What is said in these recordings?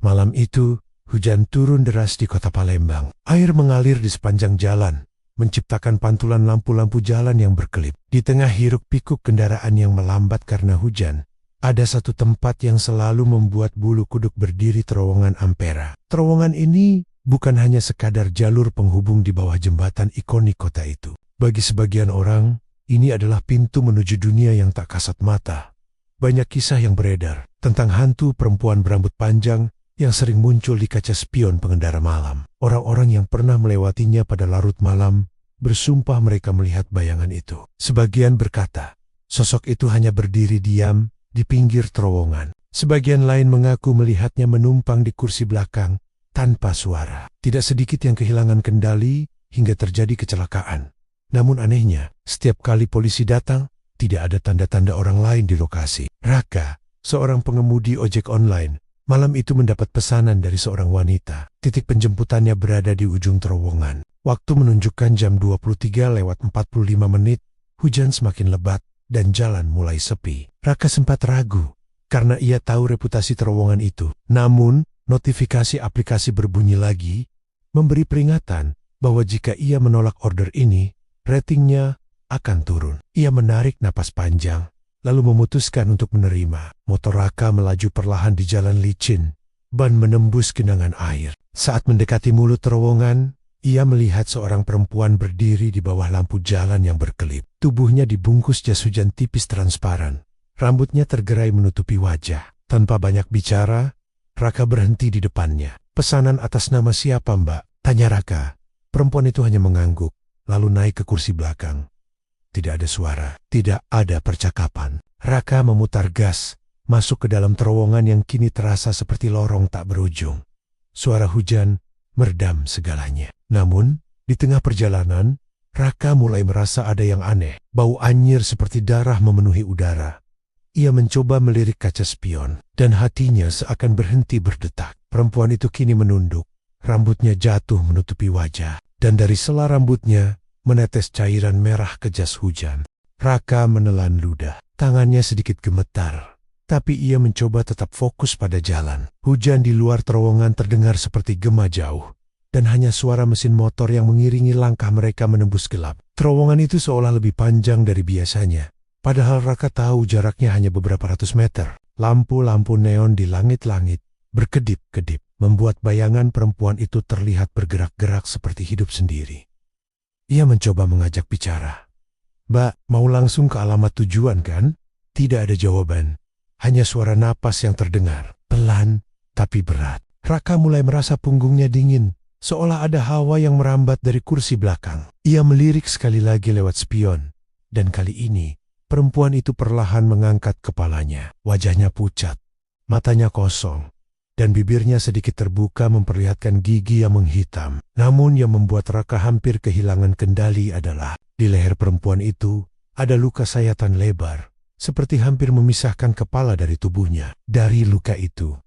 Malam itu, hujan turun deras di kota Palembang. Air mengalir di sepanjang jalan, menciptakan pantulan lampu-lampu jalan yang berkelip. Di tengah hiruk-pikuk kendaraan yang melambat karena hujan, ada satu tempat yang selalu membuat bulu kuduk berdiri, terowongan Ampera. Terowongan ini bukan hanya sekadar jalur penghubung di bawah jembatan ikonik kota itu. Bagi sebagian orang, ini adalah pintu menuju dunia yang tak kasat mata. Banyak kisah yang beredar tentang hantu perempuan berambut panjang yang sering muncul di kaca spion pengendara malam. Orang-orang yang pernah melewatinya pada larut malam bersumpah mereka melihat bayangan itu. Sebagian berkata, sosok itu hanya berdiri diam di pinggir terowongan. Sebagian lain mengaku melihatnya menumpang di kursi belakang tanpa suara. Tidak sedikit yang kehilangan kendali hingga terjadi kecelakaan. Namun anehnya, setiap kali polisi datang, tidak ada tanda-tanda orang lain di lokasi. Raka, seorang pengemudi ojek online, malam itu mendapat pesanan dari seorang wanita. Titik penjemputannya berada di ujung terowongan. Waktu menunjukkan jam 23:45, hujan semakin lebat dan jalan mulai sepi. Raka sempat ragu karena ia tahu reputasi terowongan itu. Namun, notifikasi aplikasi berbunyi lagi, memberi peringatan bahwa jika ia menolak order ini, ratingnya akan turun. Ia menarik napas panjang, lalu memutuskan untuk menerima. Motor Raka melaju perlahan di jalan licin, ban menembus genangan air. Saat mendekati mulut terowongan, ia melihat seorang perempuan berdiri di bawah lampu jalan yang berkelip. Tubuhnya dibungkus jas hujan tipis transparan. Rambutnya tergerai menutupi wajah. Tanpa banyak bicara, Raka berhenti di depannya. "Pesanan atas nama siapa, Mbak?" tanya Raka. Perempuan itu hanya mengangguk, lalu naik ke kursi belakang. Tidak ada suara, tidak ada percakapan. Raka memutar gas, masuk ke dalam terowongan yang kini terasa seperti lorong tak berujung. Suara hujan meredam segalanya. Namun, di tengah perjalanan, Raka mulai merasa ada yang aneh. Bau anyir seperti darah memenuhi udara. Ia mencoba melirik kaca spion, dan hatinya seakan berhenti berdetak. Perempuan itu kini menunduk, rambutnya jatuh menutupi wajah, dan dari sela rambutnya menetes cairan merah ke jas hujan. Raka menelan ludah, tangannya sedikit gemetar, tapi ia mencoba tetap fokus pada jalan. Hujan di luar terowongan terdengar seperti gema jauh, dan hanya suara mesin motor yang mengiringi langkah mereka menembus gelap. Terowongan itu seolah lebih panjang dari biasanya, padahal Raka tahu jaraknya hanya beberapa ratus meter. Lampu-lampu neon di langit-langit berkedip-kedip, membuat bayangan perempuan itu terlihat bergerak-gerak seperti hidup sendiri. Ia mencoba mengajak bicara. "Mbak, mau langsung ke alamat tujuan kan?" Tidak ada jawaban, hanya suara napas yang terdengar, pelan tapi berat. Raka mulai merasa punggungnya dingin, seolah ada hawa yang merambat dari kursi belakang. Ia melirik sekali lagi lewat spion, dan kali ini perempuan itu perlahan mengangkat kepalanya. Wajahnya pucat, matanya kosong, dan bibirnya sedikit terbuka memperlihatkan gigi yang menghitam. Namun yang membuat Raka hampir kehilangan kendali adalah di leher perempuan itu ada luka sayatan lebar, seperti hampir memisahkan kepala dari tubuhnya. Dari luka itu,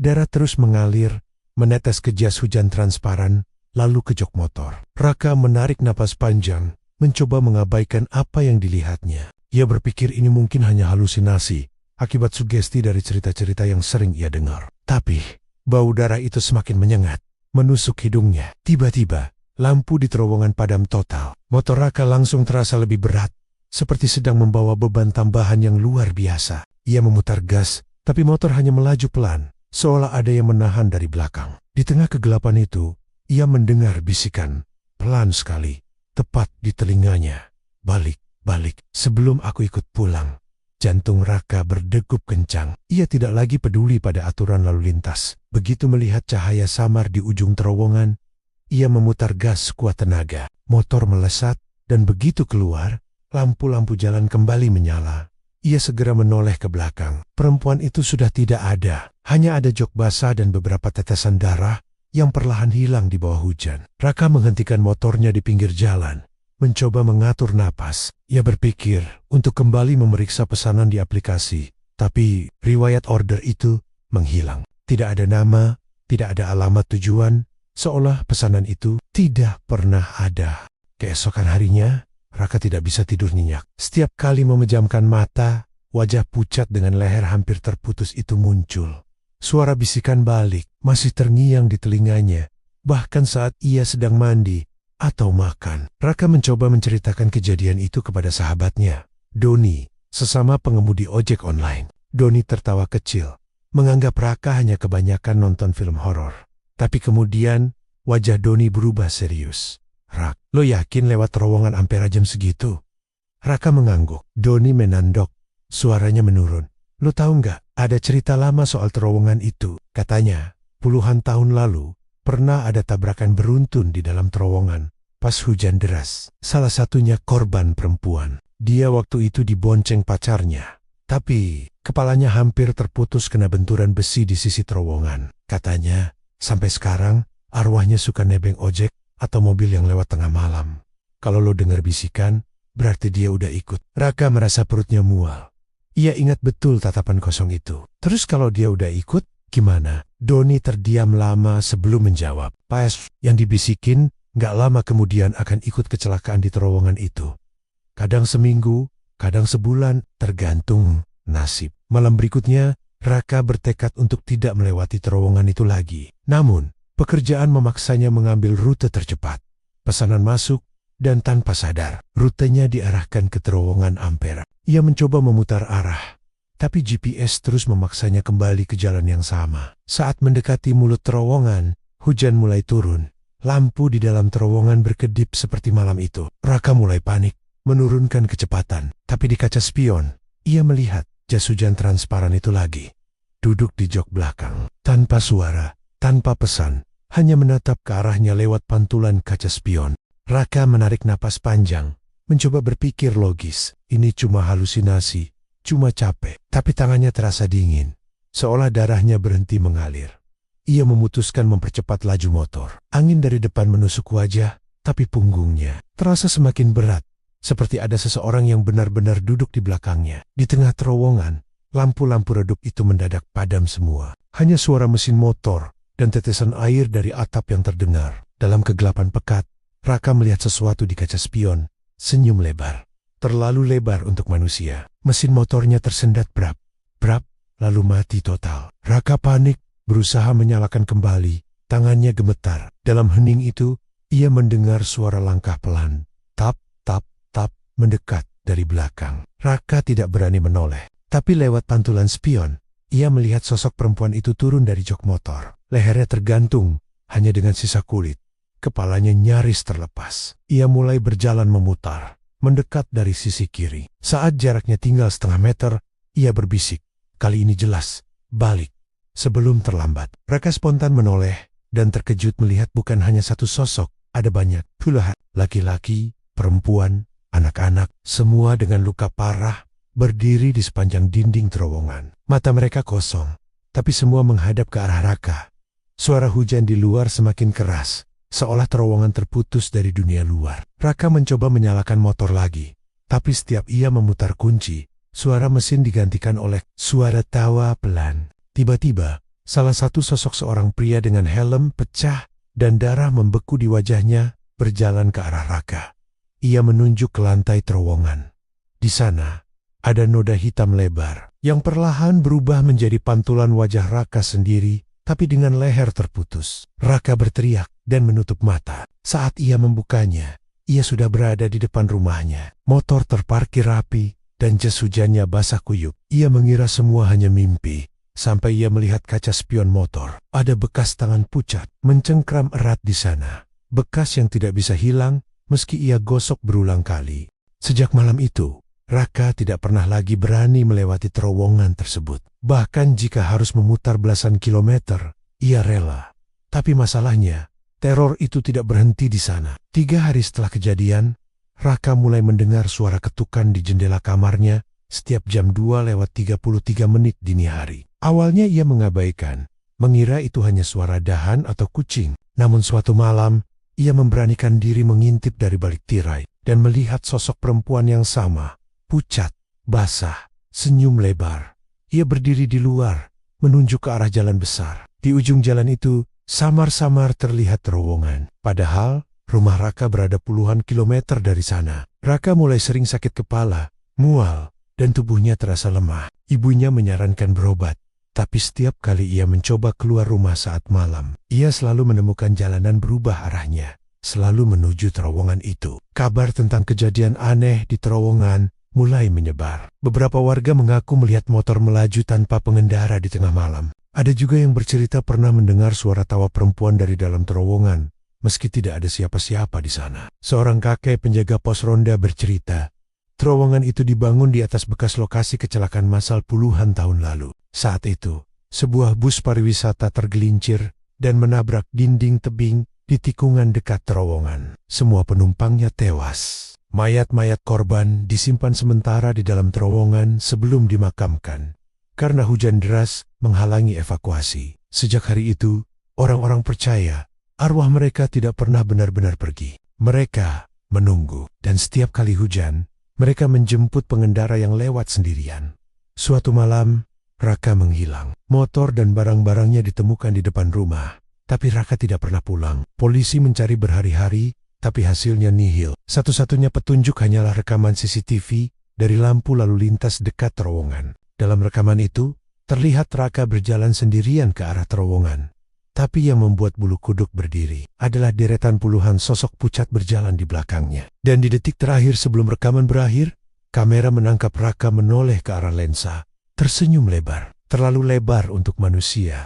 darah terus mengalir, menetes ke jas hujan transparan, lalu ke jok motor. Raka menarik napas panjang, mencoba mengabaikan apa yang dilihatnya. Ia berpikir ini mungkin hanya halusinasi, akibat sugesti dari cerita-cerita yang sering ia dengar. Tapi, bau darah itu semakin menyengat, menusuk hidungnya. Tiba-tiba, lampu di terowongan padam total. Motor Raka langsung terasa lebih berat, seperti sedang membawa beban tambahan yang luar biasa. Ia memutar gas, tapi motor hanya melaju pelan, seolah ada yang menahan dari belakang. Di tengah kegelapan itu, ia mendengar bisikan, pelan sekali, tepat di telinganya. "Balik, balik, sebelum aku ikut pulang." Jantung Raka berdegup kencang. Ia tidak lagi peduli pada aturan lalu lintas. Begitu melihat cahaya samar di ujung terowongan, ia memutar gas sekuat tenaga. Motor melesat, dan begitu keluar, lampu-lampu jalan kembali menyala. Ia segera menoleh ke belakang. Perempuan itu sudah tidak ada. Hanya ada jok basah dan beberapa tetesan darah yang perlahan hilang di bawah hujan. Raka menghentikan motornya di pinggir jalan, mencoba mengatur napas. Ia berpikir untuk kembali memeriksa pesanan di aplikasi, tapi riwayat order itu menghilang. Tidak ada nama, tidak ada alamat tujuan, seolah pesanan itu tidak pernah ada. Keesokan harinya, Raka tidak bisa tidur nyenyak. Setiap kali memejamkan mata, wajah pucat dengan leher hampir terputus itu muncul. Suara bisikan balik masih terngiang di telinganya, bahkan saat ia sedang mandi atau makan. Raka mencoba menceritakan kejadian itu kepada sahabatnya, Doni, sesama pengemudi ojek online. Doni tertawa kecil, menganggap Raka hanya kebanyakan nonton film horor. Tapi kemudian wajah Doni berubah serius. Rak, lo yakin lewat terowongan Ampera jam segitu? Raka mengangguk. Doni menandok, suaranya menurun. Lo tahu nggak, ada cerita lama soal terowongan itu. Katanya, puluhan tahun lalu, pernah ada tabrakan beruntun di dalam terowongan pas hujan deras. Salah satunya korban perempuan. Dia waktu itu dibonceng pacarnya. Tapi, kepalanya hampir terputus kena benturan besi di sisi terowongan. Katanya, sampai sekarang, arwahnya suka nebeng ojek atau mobil yang lewat tengah malam. Kalau lo dengar bisikan, berarti dia udah ikut. Raka merasa perutnya mual. Ia ingat betul tatapan kosong itu. Terus kalau dia udah ikut, gimana? Doni terdiam lama sebelum menjawab. Pas yang dibisikin, gak lama kemudian akan ikut kecelakaan di terowongan itu. Kadang seminggu, kadang sebulan, tergantung nasib. Malam berikutnya, Raka bertekad untuk tidak melewati terowongan itu lagi. Namun, pekerjaan memaksanya mengambil rute tercepat. Pesanan masuk, dan tanpa sadar, rutenya diarahkan ke terowongan Ampera. Ia mencoba memutar arah, tapi GPS terus memaksanya kembali ke jalan yang sama. Saat mendekati mulut terowongan, hujan mulai turun. Lampu di dalam terowongan berkedip seperti malam itu. Raka mulai panik, menurunkan kecepatan. Tapi di kaca spion, ia melihat jas hujan transparan itu lagi. Duduk di jok belakang, tanpa suara, tanpa pesan, hanya menatap ke arahnya lewat pantulan kaca spion. Raka menarik napas panjang, mencoba berpikir logis. Ini cuma halusinasi, cuma capek. Tapi tangannya terasa dingin, seolah darahnya berhenti mengalir. Ia memutuskan mempercepat laju motor. Angin dari depan menusuk wajah, tapi punggungnya terasa semakin berat, seperti ada seseorang yang benar-benar duduk di belakangnya. Di tengah terowongan, lampu-lampu redup itu mendadak padam semua. Hanya suara mesin motor dan tetesan air dari atap yang terdengar. Dalam kegelapan pekat, Raka melihat sesuatu di kaca spion, senyum lebar. Terlalu lebar untuk manusia. Mesin motornya tersendat brap, lalu mati total. Raka panik, berusaha menyalakan kembali. Tangannya gemetar. Dalam hening itu, ia mendengar suara langkah pelan. Tap, tap, tap, mendekat dari belakang. Raka tidak berani menoleh. Tapi lewat pantulan spion, ia melihat sosok perempuan itu turun dari jok motor. Lehernya tergantung, hanya dengan sisa kulit. Kepalanya nyaris terlepas. Ia mulai berjalan memutar, mendekat dari sisi kiri. Saat jaraknya tinggal setengah meter, ia berbisik. Kali ini jelas, balik. Sebelum terlambat, Raka spontan menoleh dan terkejut melihat bukan hanya satu sosok, ada banyak. Puluhan laki-laki, perempuan, anak-anak, semua dengan luka parah, berdiri di sepanjang dinding terowongan. Mata mereka kosong, tapi semua menghadap ke arah Raka. Suara hujan di luar semakin keras, seolah terowongan terputus dari dunia luar. Raka mencoba menyalakan motor lagi, tapi setiap ia memutar kunci, suara mesin digantikan oleh suara tawa pelan. Tiba-tiba, salah satu sosok seorang pria dengan helm pecah dan darah membeku di wajahnya berjalan ke arah Raka. Ia menunjuk ke lantai terowongan. Di sana, ada noda hitam lebar yang perlahan berubah menjadi pantulan wajah Raka sendiri, tapi dengan leher terputus. Raka berteriak dan menutup mata. Saat ia membukanya, ia sudah berada di depan rumahnya. Motor terparkir rapi dan jas hujannya basah kuyup. Ia mengira semua hanya mimpi, sampai ia melihat kaca spion motor. Ada bekas tangan pucat mencengkram erat di sana. Bekas yang tidak bisa hilang meski ia gosok berulang kali. Sejak malam itu, Raka tidak pernah lagi berani melewati terowongan tersebut. Bahkan jika harus memutar belasan kilometer, ia rela. Tapi masalahnya, teror itu tidak berhenti di sana. 3 hari setelah kejadian, Raka mulai mendengar suara ketukan di jendela kamarnya setiap jam 2:33 dini hari. Awalnya ia mengabaikan, mengira itu hanya suara dahan atau kucing. Namun suatu malam, ia memberanikan diri mengintip dari balik tirai dan melihat sosok perempuan yang sama. Pucat, basah, senyum lebar. Ia berdiri di luar, menunjuk ke arah jalan besar. Di ujung jalan itu, samar-samar terlihat terowongan. Padahal, rumah Raka berada puluhan kilometer dari sana. Raka mulai sering sakit kepala, mual, dan tubuhnya terasa lemah. Ibunya menyarankan berobat, Tapi setiap kali ia mencoba keluar rumah saat malam, ia selalu menemukan jalanan berubah arahnya, selalu menuju terowongan itu. Kabar tentang kejadian aneh di terowongan mulai menyebar. Beberapa warga mengaku melihat motor melaju tanpa pengendara di tengah malam. Ada juga yang bercerita pernah mendengar suara tawa perempuan dari dalam terowongan, meski tidak ada siapa-siapa di sana. Seorang kakek penjaga pos ronda bercerita, terowongan itu dibangun di atas bekas lokasi kecelakaan massal puluhan tahun lalu. Saat itu, sebuah bus pariwisata tergelincir dan menabrak dinding tebing di tikungan dekat terowongan. Semua penumpangnya tewas. Mayat-mayat korban disimpan sementara di dalam terowongan sebelum dimakamkan, karena hujan deras menghalangi evakuasi. Sejak hari itu, orang-orang percaya arwah mereka tidak pernah benar-benar pergi. Mereka menunggu, dan setiap kali hujan, mereka menjemput pengendara yang lewat sendirian. Suatu malam, Raka menghilang. Motor dan barang-barangnya ditemukan di depan rumah, tapi Raka tidak pernah pulang. Polisi mencari berhari-hari, tapi hasilnya nihil. Satu-satunya petunjuk hanyalah rekaman CCTV dari lampu lalu lintas dekat terowongan. Dalam rekaman itu, terlihat Raka berjalan sendirian ke arah terowongan. Tapi yang membuat bulu kuduk berdiri adalah deretan puluhan sosok pucat berjalan di belakangnya. Dan di detik terakhir sebelum rekaman berakhir, kamera menangkap Raka menoleh ke arah lensa, tersenyum lebar, terlalu lebar untuk manusia.